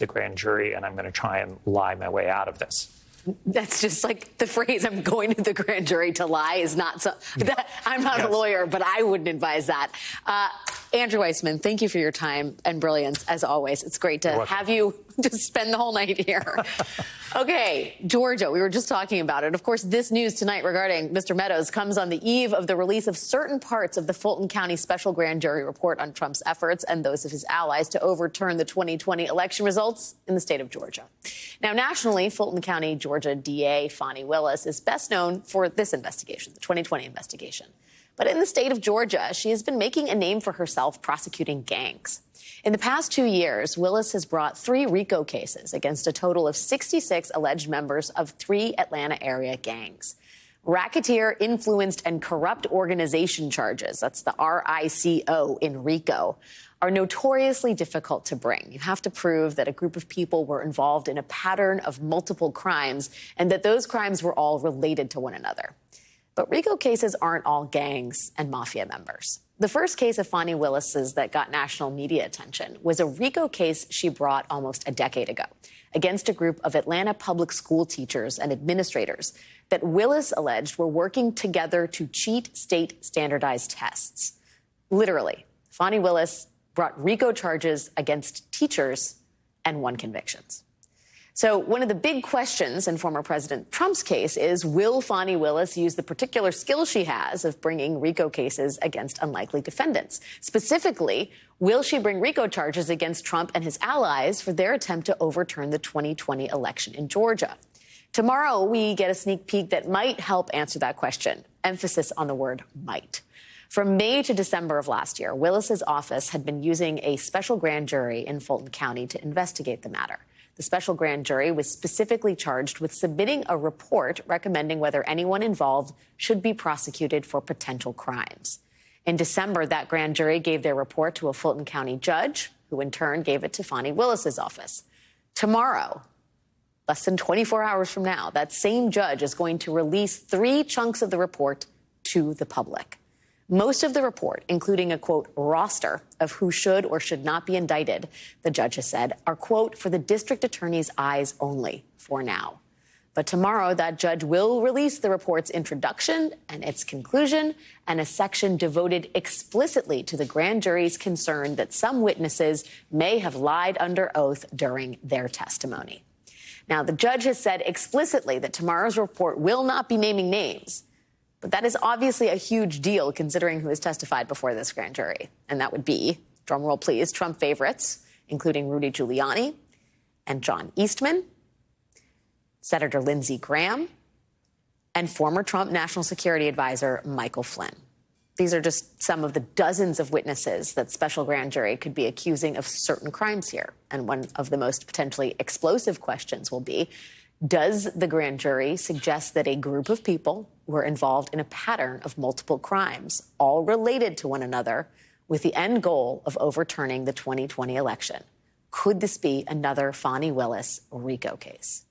the grand jury, and I'm going to try and lie my way out of this. That's just like the phrase, I'm going to the grand jury to lie, is not so. I'm not a lawyer, but I wouldn't advise that. Andrew Weissman, thank you for your time and brilliance, as always. It's great to have you just spend the whole night here. Okay, Georgia, we were just talking about it. Of course, this news tonight regarding Mr. Meadows comes on the eve of the release of certain parts of the Fulton County special grand jury report on Trump's efforts and those of his allies to overturn the 2020 election results in the state of Georgia. Now, nationally, Fulton County, Georgia DA Fani Willis is best known for this investigation, the 2020 investigation. But in the state of Georgia, she has been making a name for herself prosecuting gangs. In the past 2 years, Willis has brought 3 RICO cases against a total of 66 alleged members of 3 Atlanta area gangs. Racketeer, influenced, and corrupt organization charges, that's the RICO in RICO, are notoriously difficult to bring. You have to prove that a group of people were involved in a pattern of multiple crimes and that those crimes were all related to one another. But RICO cases aren't all gangs and mafia members. The first case of Fani Willis's that got national media attention was a RICO case she brought almost a decade ago against a group of Atlanta public school teachers and administrators that Willis alleged were working together to cheat state standardized tests. Literally, Fani Willis brought RICO charges against teachers and won convictions. So one of the big questions in former President Trump's case is, will Fani Willis use the particular skill she has of bringing RICO cases against unlikely defendants? Specifically, will she bring RICO charges against Trump and his allies for their attempt to overturn the 2020 election in Georgia? Tomorrow, we get a sneak peek that might help answer that question. Emphasis on the word might. From May to December of last year, Willis's office had been using a special grand jury in Fulton County to investigate the matter. The special grand jury was specifically charged with submitting a report recommending whether anyone involved should be prosecuted for potential crimes. In December, that grand jury gave their report to a Fulton County judge, who in turn gave it to Fani Willis's office. Tomorrow, less than 24 hours from now, that same judge is going to release 3 chunks of the report to the public. Most of the report, including a, quote, roster of who should or should not be indicted, the judge has said, are, quote, for the district attorney's eyes only for now. But tomorrow, that judge will release the report's introduction and its conclusion, and a section devoted explicitly to the grand jury's concern that some witnesses may have lied under oath during their testimony. Now, the judge has said explicitly that tomorrow's report will not be naming names. But that is obviously a huge deal considering who has testified before this grand jury. And that would be, drumroll please, Trump favorites, including Rudy Giuliani and John Eastman, Senator Lindsey Graham, and former Trump National Security Advisor Michael Flynn. These are just some of the dozens of witnesses that special grand jury could be accusing of certain crimes here. And one of the most potentially explosive questions will be, does the grand jury suggest that a group of people were involved in a pattern of multiple crimes, all related to one another, with the end goal of overturning the 2020 election? Could this be another Fani Willis RICO case?